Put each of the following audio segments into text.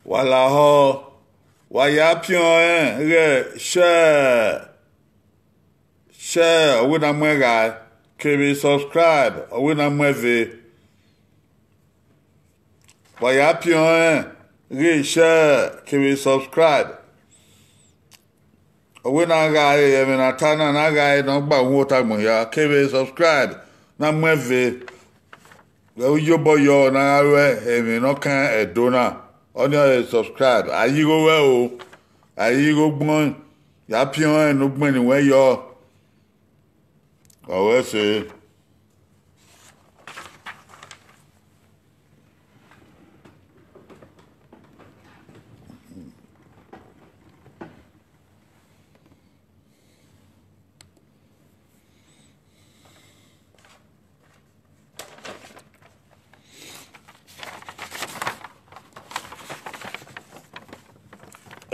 Voilà ho. Waya pion re share we na mwega kebe subscribe we na mweve. Waya pion re share kebe subscribe. We na ga e me na tana na ga e no gba hu ta mo ya kebe subscribe na mweve. Yo boyo na re e me no kan edona. On your subscribe. Ayi go well. Ayi go gbon. Ya pion no gbon ni we yo. O we say.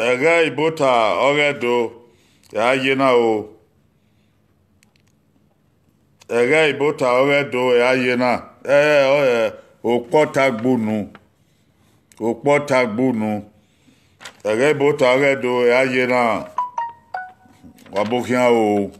Ega ibota oredo ya yena o. Ega ibota oredo ya yena. Opota gbunu. Opota gbunu. Ega ibota oredo ya yena. Wabokian o.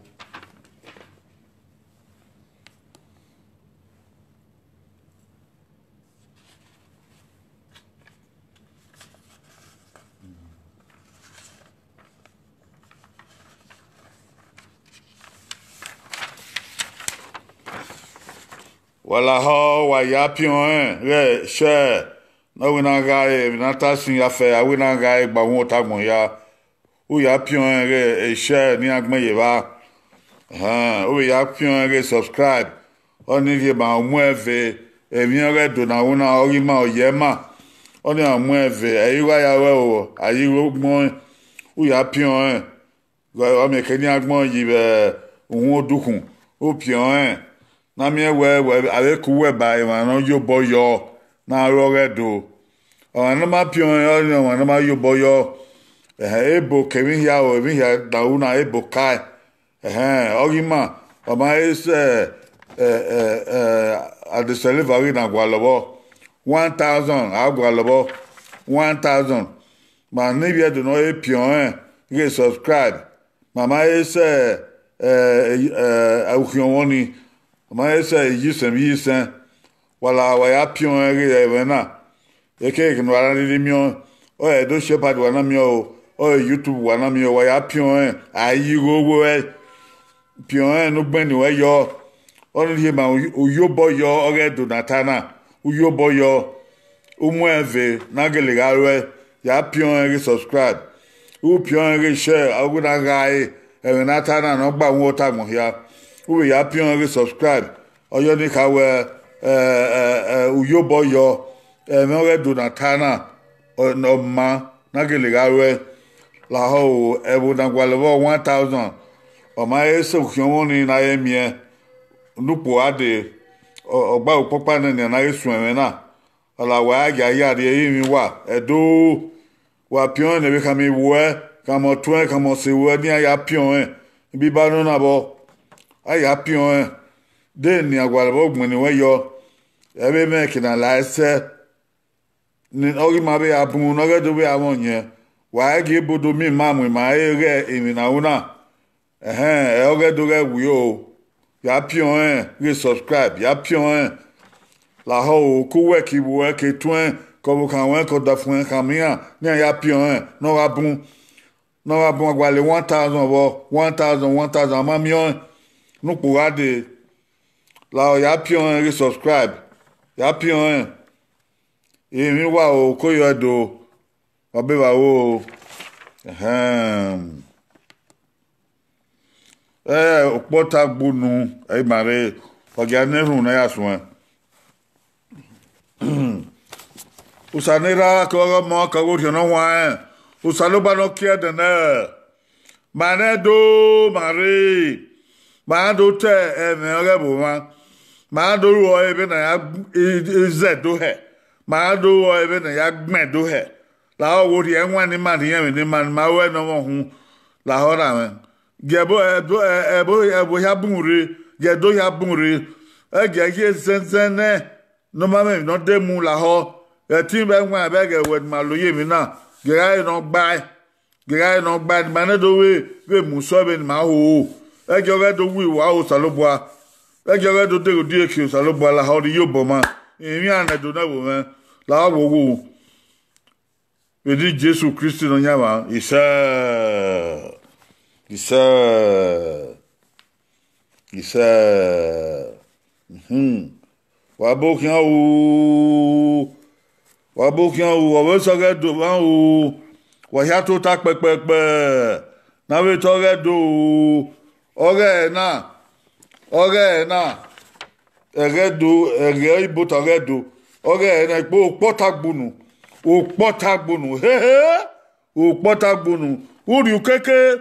Voilà ho wa ya pion re share no we na ga e na ta sin ya fe a we na ga e gba won ta gbon ya o ya pion re share ni agbon ye ba o ya pion re subscribe o ni ye ba mu eve e mi re do na wona ori ma o ye ma o ni amu eve e wa ya we o ayi ro gbon o ya pion o me ke ni agbon yi be won odukun o pion na mi we avec we ba ma no yo boyo na ro redo o na ma pion yo na ma yo boyo ebo kemi ya o mi ya da una ebo kai ogima o ma ese a de delivery na gwalobo 1000 a gwalobo 1000 ma ni bi do no e pion ge subscribe mama ese a ukioni ma esa yisen wala wa ya pion re evena eke no ara ni mi o e do shepherd wa na mi o YouTube wa na mi o wa ya pion ayi gogo pion no gben ni we yo o ni ma o yo boyo o re do natana o yo boyo o mu eve na gele ga we ya pion re subscribe o pion re share aguna ga e natana no gba won ta mo ya we ya pion re subscribe oyo ni ka we uyo boyo me re do natana no ma na gele ga we la ho e bu na gwalebo 1000 o ma eso kyon ni na emie nupo ade ogba opopa na na esu eme na ala wa ga ya de yimi wa edo wa pion ne be ka mi we ka mo twen ka mo se we ni ya pion bi ba no na bo aya pion de ni agwalabo gbon ni we yo ebe me kina la ese ni ogi ma be abun no ge do be awon yen wa ge bodo mi ma mu ma ere emi na una oge do ge wi o ya pion ge subscribe ya pion la ho ku we ki wo ke twen ko bu kan wen ko da fun kan mi an ni ya pion no abun agwale 1000 bo 1000 ma mi on no po ade la ya pion re subscribe ya pion mi wa o ko yo do obe wa o opota gbunu e mare ogia nerun na ya sun usanira ko mo ka go no wa usalo ba no kia de na mane do mare ma do te me ore bo ma do ro ebe na ya zedo he ma do ro ebe na ya gmen do he la wo ri enwan ni ma ni ma we no hu la ho ra me gebo ebo ya bunre ge ye sensen no ma me no de mu la ho e tin be nwa be ge wed ma lo ye mi na gera no gba ma na do we mu so be ma ho e ge do wi wa o salobua e ge do de di e ki salobua la ho di yo bo ma emi ana do na wo me la wo Edi Jésus Christ no nyama isa wa bokian o wa we so ge do ban o wa ya to ta pepepe na we to ge do ore na ege do ege ibo to ge do ore na po potagbunu o potagbunu uri ukeke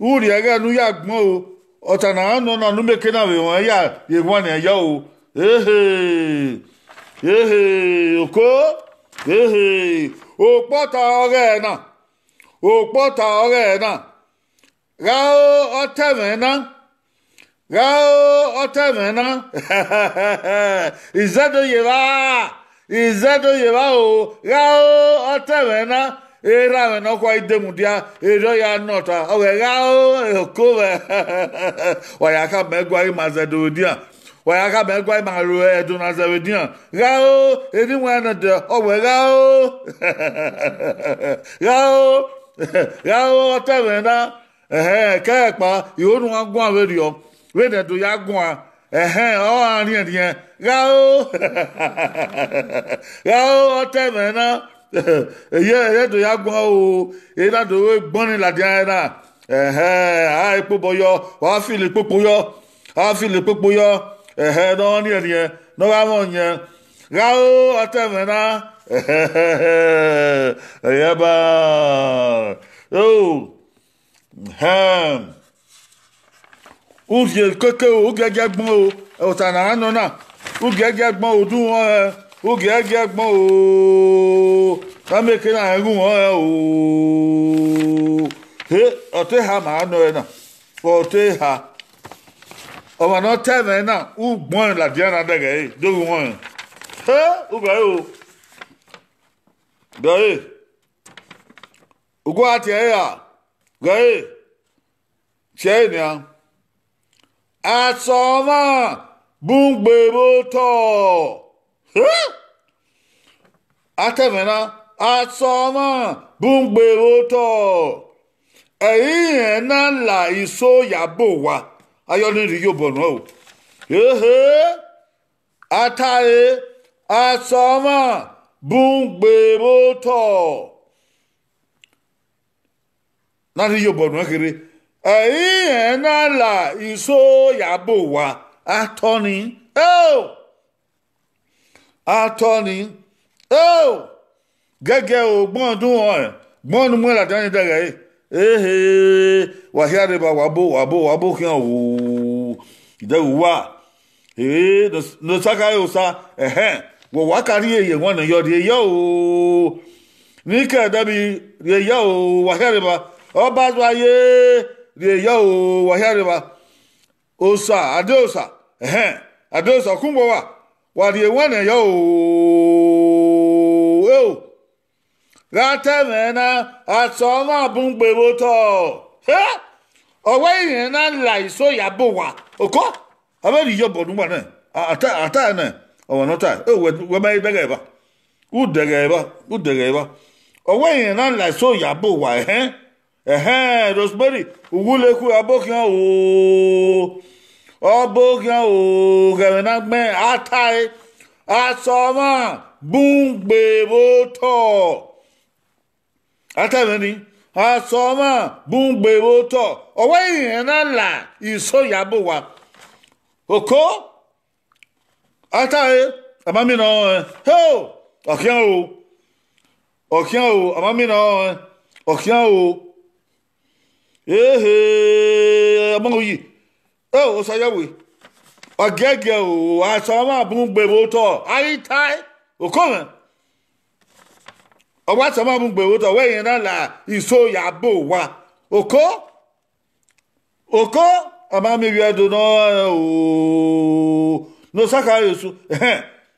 uri ege nu ya gbon o otana no na nu meke na we won ya ye won na ya o oko o pota ore na gao otemena izado yeva o gao otemena era me no kwa idemudia ero ya nota o gao okove wa ya ka megwa mazedodia wa ya ka megwa maru edo na zawedia gao edi wana de o gao otemena kepa yonu agun averio we de do ya gun o ani edien gao otemena ye do ya gun o e na do we gbon ni ladian na a epo boyo wa fi le popo yo no ni edien no wa mo yen gao otemena yaba Uge keke o gege gbon o tana no na uge gbon o dun uge gbon o ka meke na egun o ote ha ma no na ote ha o ma no te me na u gbon la dia na dege do won u ga o dai ugo ati ya ga che Asoma bungbeboto atemena asoma bungbeboto eyin na la iso yabo wa ayoni ri yobo no atae asoma bungbeboto na ri yobo no kere na la iso yabo wa atoni gege o gbon nu mo la dan dere wa hiare ba wabo kian o ide wa no saka yo sa wo wa kari eye won yo de yo ni ka dabi ye yo wa hiare ba oba aye de yo wa hiareba osa adosa kumbo wa de wana yo gata mena atoma bungbeboto owe yin na la iso yabo wa oko abedi yo bodu wa na ata na o no ta we mai dege ba u dege ba owe yin na la iso yabo wa Rosemary uguleku abokian o gavana me atai asoma bungbeboto ataveni asoma bungbeboto owe na la iso yabo wa oko atai amami no okian o amami no okian o among yi o sayawe agege o asoma bungbeboto aitai okon o wa sama bungbeboto we yin na la iso yabo wa oko amami wi edo no saka yesu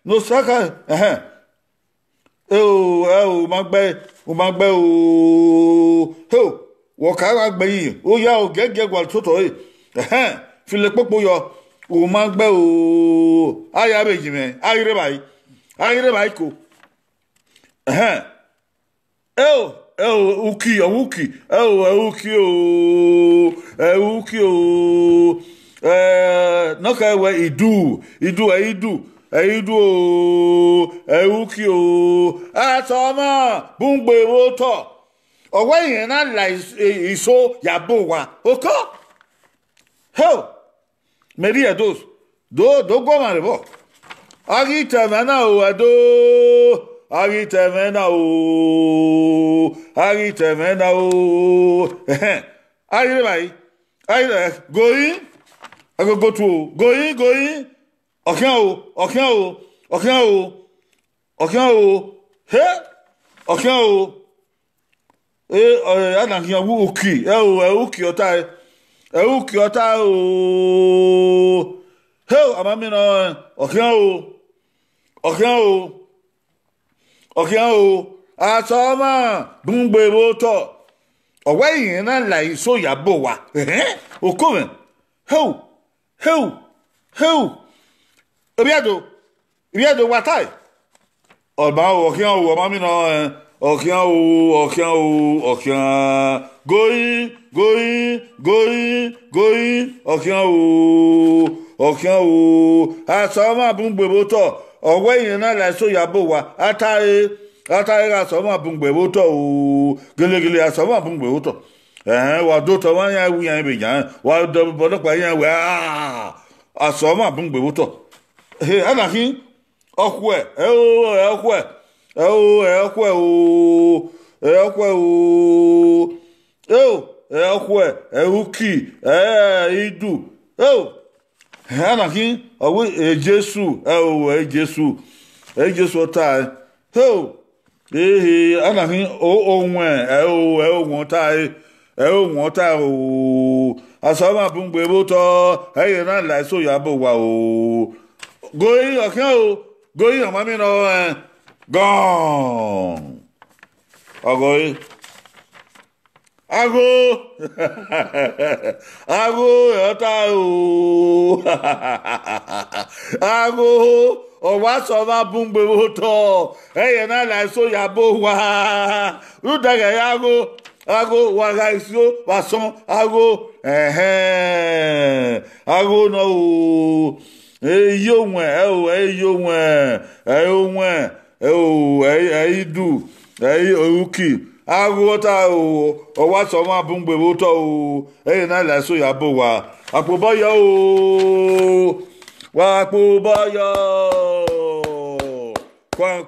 no saka o ma gbe o ho wo ka wa gbe yi o ya o gege gwa toto e file popo yo o ma gbe o aya beji me ayire bai ko uki no ka we idu uki o atoma bungbe woto owe yen na la iso yabo wa oko meri edos do go mare bo agita mana o ado Agitemena ayire bai ayire going I go to going adan ki awu uki uki ota amami no atoma bungbe boto owe yin na la iso yabo wa okomen obiado watai oba amami no going atoma bungbe boto owe yin na la iso yabo wa atai ga soma bungbe boto o gele asoma bungbe boto wa do to wa ya wu yan be jan wa do bodo pa yan wa asoma bungbe boto anakin okwe uki idu anakin owe Jesu Jesu ta anakin onwe ta o asoma bungbe boto na la so yabo wa o goyi amami no gone ago yota o wa so ma bungbe boto na la so yabo wa rudaga yago wa ga iso wa son no idu uki ta o wa so ma bungbe boto o na la so yabo wa apoboyo o wa apoboyo kwa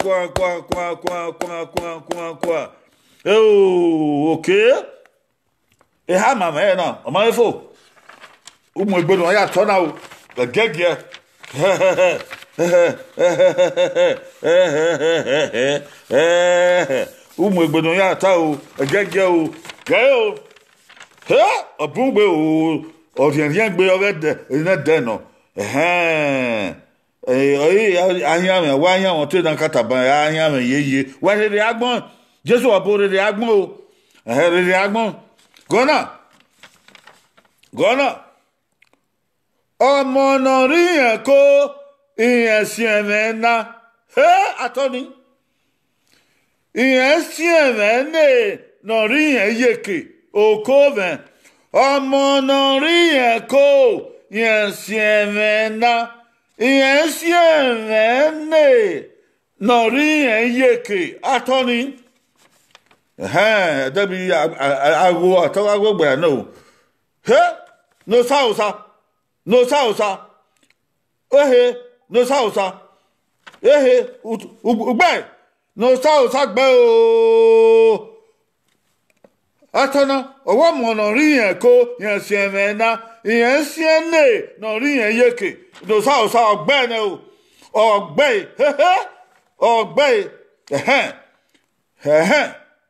okay ha mama na o ma fo umu egbenu ya to na o gege umu egbenu ya ta o gege o obungbe o rien gbe ore de na de no ahia wa ahia won te dan kataban ahia me yeye wa rere agbon Jesu abo rere agbon o rere agbon gona ọmọ náà rí yẹn kó ìyẹn sí ẹ̀mẹ́ ná atọ́ni ìyẹn sí ẹ̀mẹ́ náà rí yẹn yèkè òkó mẹ́ ọmọ náà rí yẹn kó ìyẹn sí ẹ̀mẹ́ ná ìyẹn sí ẹ̀mẹ́ náà rí yẹn yèkè atọ́ni dẹ́bi àgbo àtọ́wágbó gbẹ̀rẹ̀ náà no sáwùsá. No sausa. No sausa. Ugbe. No sausa gbe o. Atana, owo mo no ri yen ko yen si eme na, yen si ene no ri yen yeke. No sausa ogbe ne o. Ogbe. Ogbe.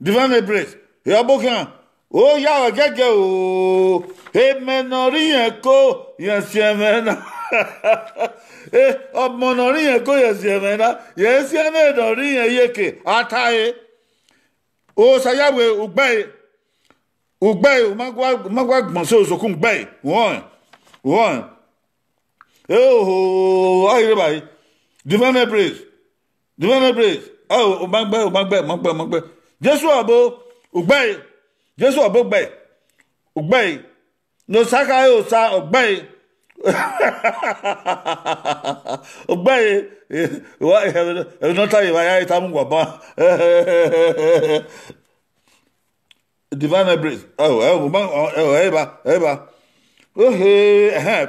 Divine brace. Ya bokan. O ya gege o. Eme no ri yen ko yen si eme na. ọmọ no ri yẹn ko yes yemena yes ye na no ri yẹn yeke ataye o sayawe ugbe magwa gbon so sokun gbe won ayire bayi divine praise o magbe Jesu abo ugbe Jesu abo ugbe no saka o sa ugbe ugbe wa no tayi ba ya ita mu gwa ba divine praise eba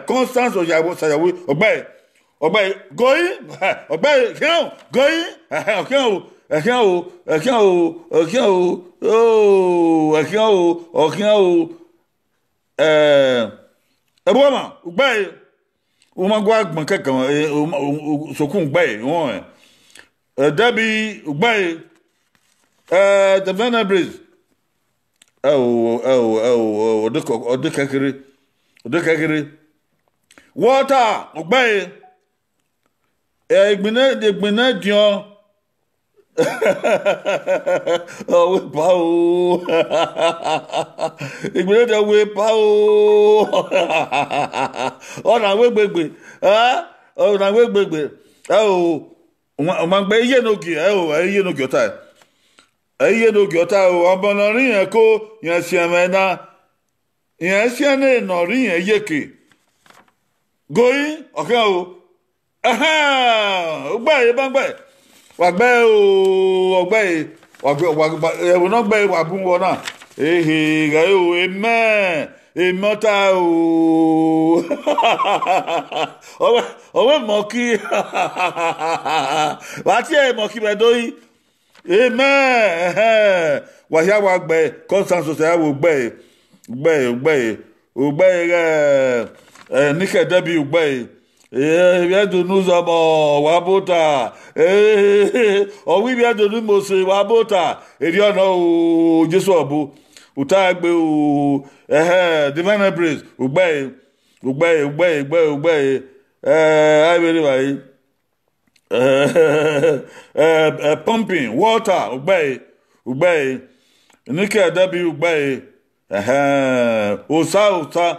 Constance Oyawo ugbe going going Eboma ugbe o ma gwa gbon kekan sokun ugbe won Debbie ugbe the Venables odekekere water ugbe egbina dion we pa o egbina de we pa o ona we gbegbe ona we gbegbe o ma gbe iye no gi ota o obonorin yẹn ko yẹn si emena yẹn si ene no ri yẹn yeke goyi okan o ugbe bangbe wagbe o ogbe ewo no gbe wagun wona ga o emota o owe moki wati e moki bedoyi amen wa ya wagbe Constance so ya wo gbe nike Debbie ugbe bia do nuza mo wa bota o wi bia do nu mo se wa bota eri ona o Jesu obu uta gbe o divine praise ugbe I very right pumping water ugbe nike Debbie ugbe osa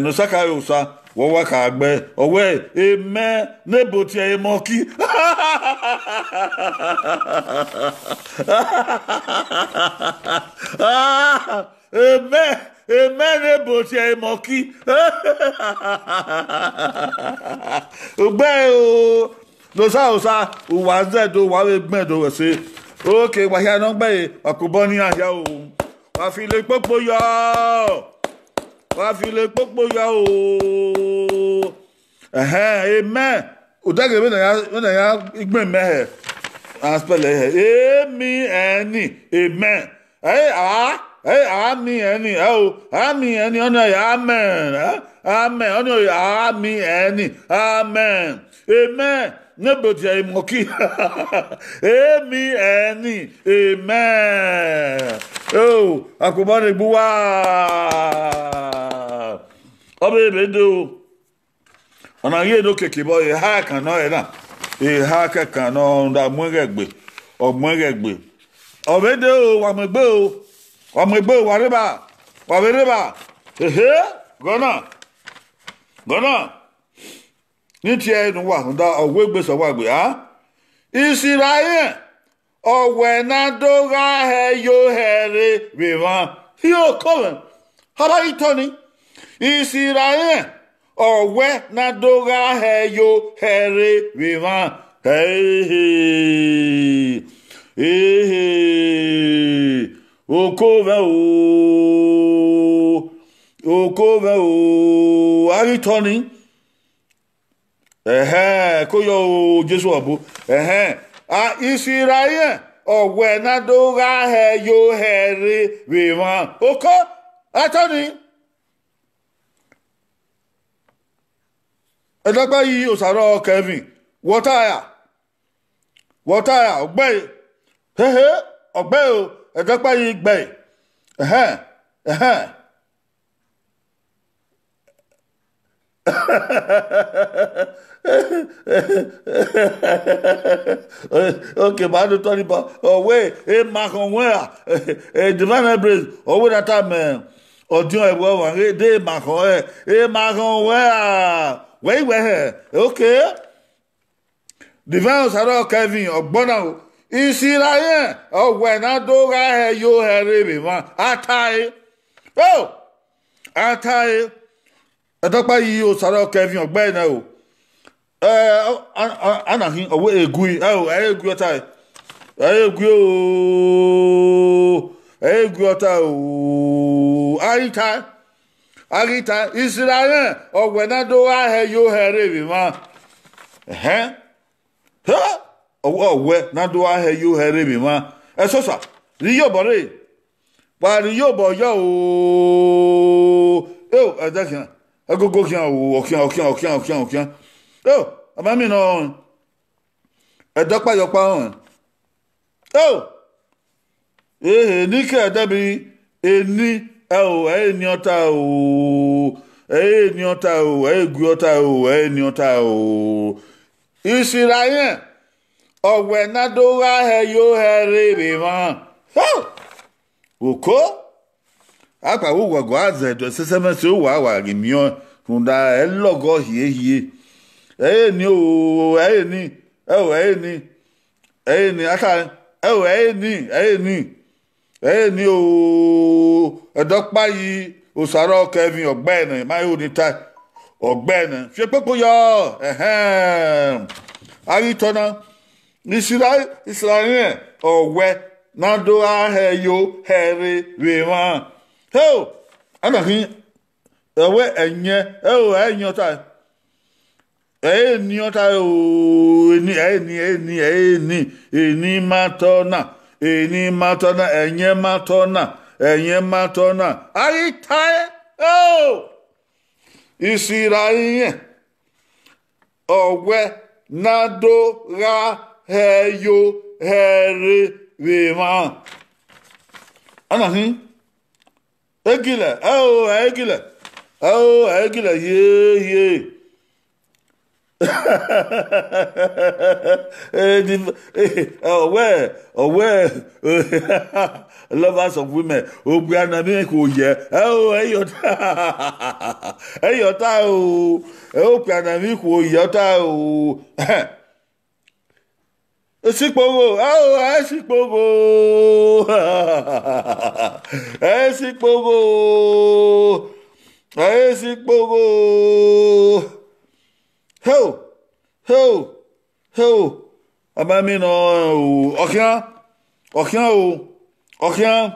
no saka osa wo wa ka gbe owe eme neboti e moki eme neboti e moki ugbe o no sa osa wa zedo wa we gbedo we se okay wa ya no gbe akubo ni aya o wa fi le popo yo wa fi le popo ya o amen o dage me na ya igbe me aspele emi eni amen ami eni ami eni ona ya amen amen ona ya ami eni amen amen neboti ai moki emi eni amen akubane buwa obe bedo ona ye no keke boy ha kan no na ha kan no nda mwegbe omwegbe obedo wa megbe wa reba gona ni ti e nu wa nda ogwegbe so wa gbe Israel owe na doga he yo here viva yo come haba itoni Israel owe na doga he yo here viva hey okove o aritoni koyo Jesu abu Israel owe na doga he yo here viva oko atoni edagba yi osaro Kevin water ogbe ogbe o edagba yi gbe Okay, but I don't tell you about way a mark on where a divine breeze or with that time or do I well one day mark on a mark on where where okay divine Sarah Kevin or Bono Israel oh when I do I you have one I tie oh I tie Adapa yi o Sarah Kevin or Beno anahin owo egui egui ota egui ota arita Israel ogwenado ahe yo here bi ma owe nado ahe yo here bi ma esosa riyo bore ba riyo bo yo adakin agogo kian o kian oh, amami no. Edokpa yokpa on. Oh. Ni ke dabi eni eni ota o. Eni ota o, egu ota o, eni ota o. Israel. Owe na do wa he yo here bi ma. Oh. Oko. Apa wo gwago aze do seseme se wa gimio funda elogo hie. Ni o ni aka ni o edokpa yi osaro Kevin Ogbeni mai o ni ta Ogbeni se pepo yo ari tona Israel owe nado ahe yo here we ma ho anahin ewe enye enye ota eni ota o eni matona enye matona ai tai oh Israel owe nado ra heyo here we ma anahin egile ye where lovers of women obiana mi ko ye eyota o obiana mi ko yota o Esikpogo Ho. Amami no okian.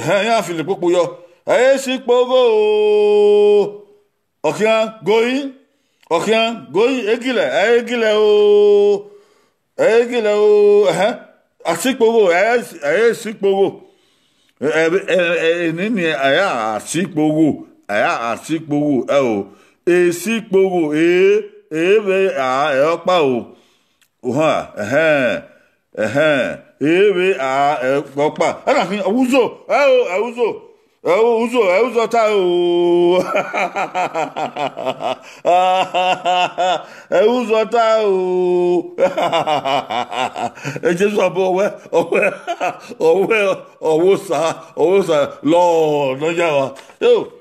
Ya Philip Poyo. Esikpogo. Okian going egile o asikpogo esikpogo nini aya asikpogo esikpogo ebe opa o ebe opa ana fin awuzo Uzo ta o. Uzo ta o. Jesus abo owo sa Lord no ya wa. Yo,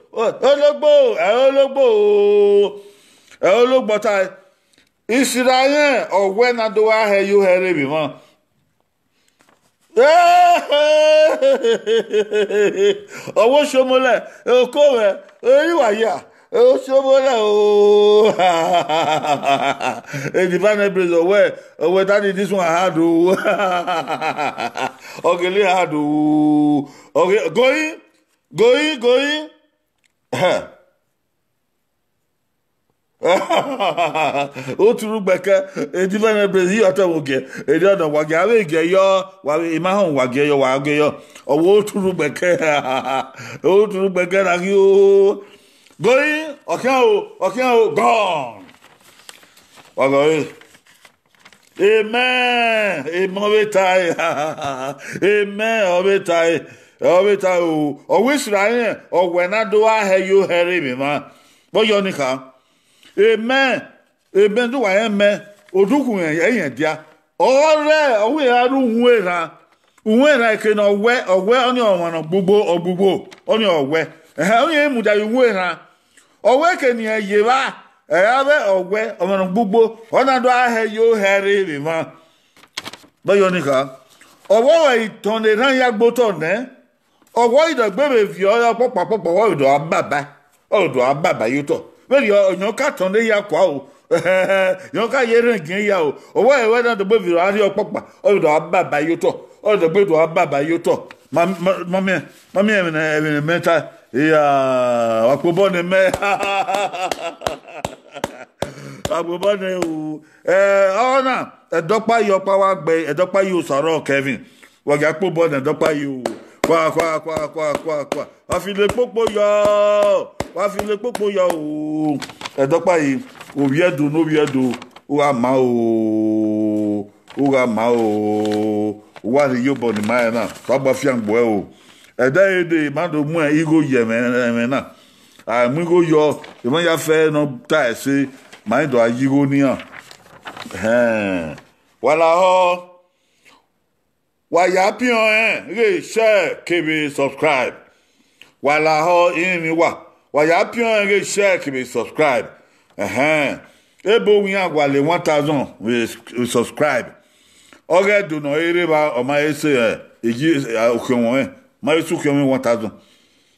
ologbo ta Israel owe na do wa he yo here bi mo. Owo somole okowe oriwaya o somole o e divine praise owe that this one hard o ogele hard o okay going o turu gbeke divine praise yi ota woge e di ona wage awe ge yo wa imahun wage yo owo turu gbeke na ki o going okan o gone wago amen obetai obeta o wisra o wena do ahe yo here mi ma bo yo nika amen amen do wa eme odukun yen dia ore owe aru unwera ke no we oni onwa gbogbo oni owe oni emuda unwera owe ke ni eye ba abe owe onwa gbogbo ona do ahe yo here mi ma bo yo nika owo we iton le ran ya gboto ne owo idagbere fi oyo popo odo ababa yuto we yo ka ton le ya kwa o yo ka yere gin ya o owo e we na do gbe fi ari opopa odo ababa yuto odo gbe do ababa yuto mami e meta ya apobo ne me apobo ne o ona edopa yo pa wa gbe edopa yo soro Kevin wo ga pobo ne edopa yo kwa wa fi le popo yo o edopa yi obiedu no obiedu o ama o wa ri yo bo ni ma na so gba fi angbo e o eda ede ma do mu igo ye me na a mu go yo e mo ya fe no ta se ma do ayigo ni an wala ho wa ya pion re share kebe subscribe wala ho imi wa ya pion re share kebe subscribe ebo wi agwale 1000 we subscribe oge do no ere ba o ma ese eji okwon ma esu kwon 1000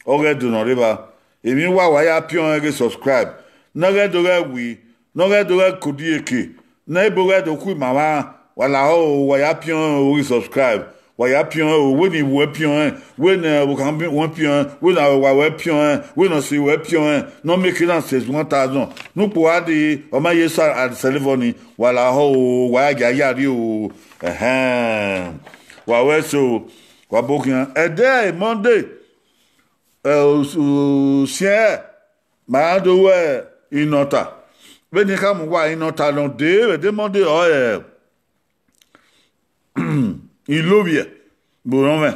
oge do no reba emi wa ya pion re subscribe no ge do ge kodieke na ebo ge do ku mama wala ho wa ya pion we subscribe wa ya pion o we ni we pion we na we kan one pion we na wa we pion we no si we pion no make it says 1000 no po ade o ma yesa at telefoni wala ho wa ya ri o wa we so wa bokin ede Monday sie ma do we inota be ni ka mu wa inota no de Monday o ilobie borome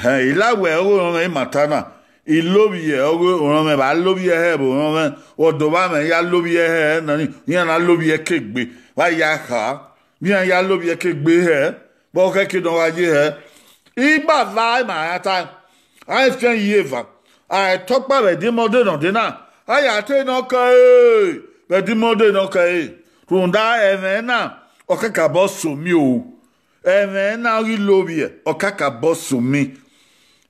ilawe orome matana ilobie orome ba lobie he borome odoba me ya lobie he nani yan na lobie kegbe wa ya ka yan ya lobie kegbe he bo ke ki don waje he igba va ma ata I fen yeva I talk ba be dimode no de na aya te no ka be dimode no ka runda evena okaka bosso mi o evena ri lobie okaka bosso mi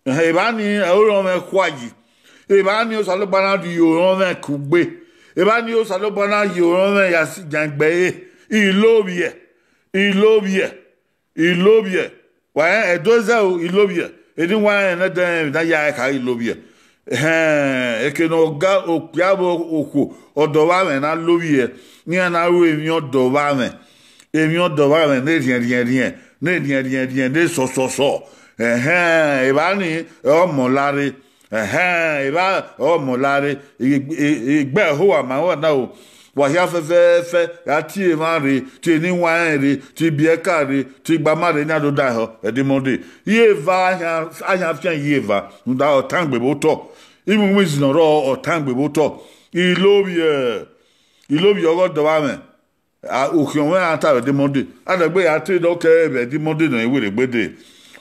ebani oro me kwaji ebani o salo bana di oro me kugbe ebani o salo bana di oro me ya si jangbe ilobie wa edoza o ilobie edi wa na dan da ya ka ilobie eke no ga okuabo oku odowa me na lobie ni na ru emi odowa me ne rien de so eba ni o molare eba o molare igbe ho ama wa na o wa ya fe ya ti e ma re ti ni wa re ti bi e ka re ti gba ma re ni ado da ho Edimode ye va anya fian ye va nda o tangbe bo to imu mi zino ro o tangbe bo to ilobie ogo do wa me okion we ata Edimode adagbe ya ti do ke Edimode no ewere gbede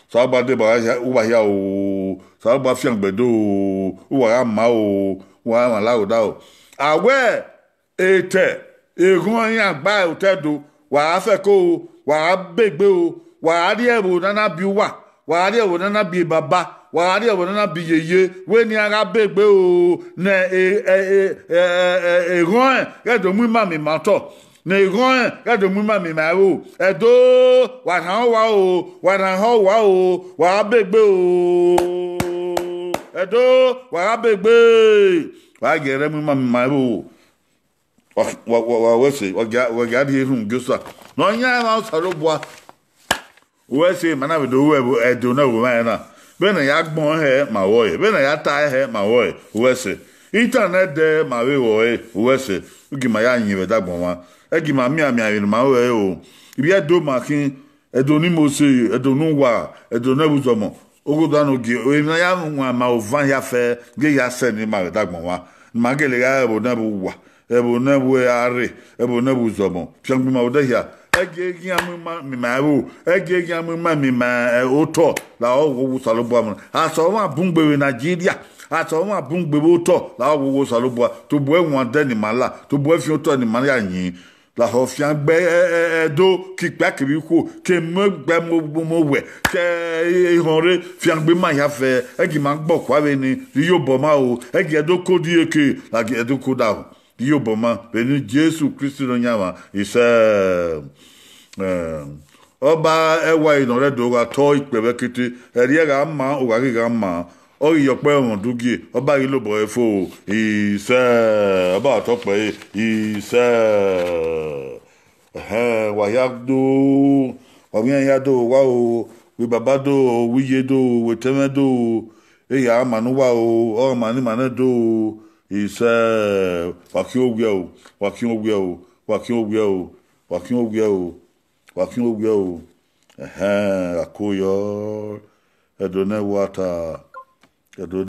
so agbade ba ya o so agba fian gbedo o wa ya ma o wa ma la o da o awe ete egun yan gba otedo wa afe ko wa begbe o wa ri ebo nana bi wa ri ebo nana bi baba wa ri ebo nana bi yeye we ni ara begbe o na egun ke do mu ma mi ma to na egun ke do mu ma mi ma o edo wa ran wa o wa begbe o edo wa begbe wa gere mu ma mi ma o wa se wa ga di run gosa no nya ma soro boa we se mana be do we edo na we na be na ya gbon he ma wo be na ya ta he ma wo we se internet de ma we se ugi ma ya yin be dagbon wa egi ma mi ami ma we o ibi edo ma kin edoni mose edonu wa edonu buzomo ogodano gi o ya nwa ma ovan ya fe ge ya se ni ma dagbon wa ma gele ga ebo na bu wa ebo na bu are ebo na buzomo fiangbi ma oda ya ege gi amuma mi ma wo ege gi amuma mi ma oto la owo salobo am aso wa bungbe Nigeria aso wa bungbe oto la owo salobo to bo enwon de ni mala to bo fi oto ni mala yin la ho fian gbe do ki pa ki ko ke mo gbe mo we ke ihonre fian gbe ma ya fe egi ma gbo kwa we ni yo bo ma o egi do ko di eke la ge do ko da yo bo ma be ni Jesus Christ no nyawa ise oba ewa inore do ga to ipe kete eri ga ma o ga ma o yo pe won dugie oba ri lo bo efo ise oba to pe ise wa ya do o mi ya do wa o we baba do we ye do we teme do e ya manu wa o mani mane do ise wa ki ogwe o wa ki ogwe o wa ki ogwe o wa ki ogwe o wa ki ogwe o akoyo edone wata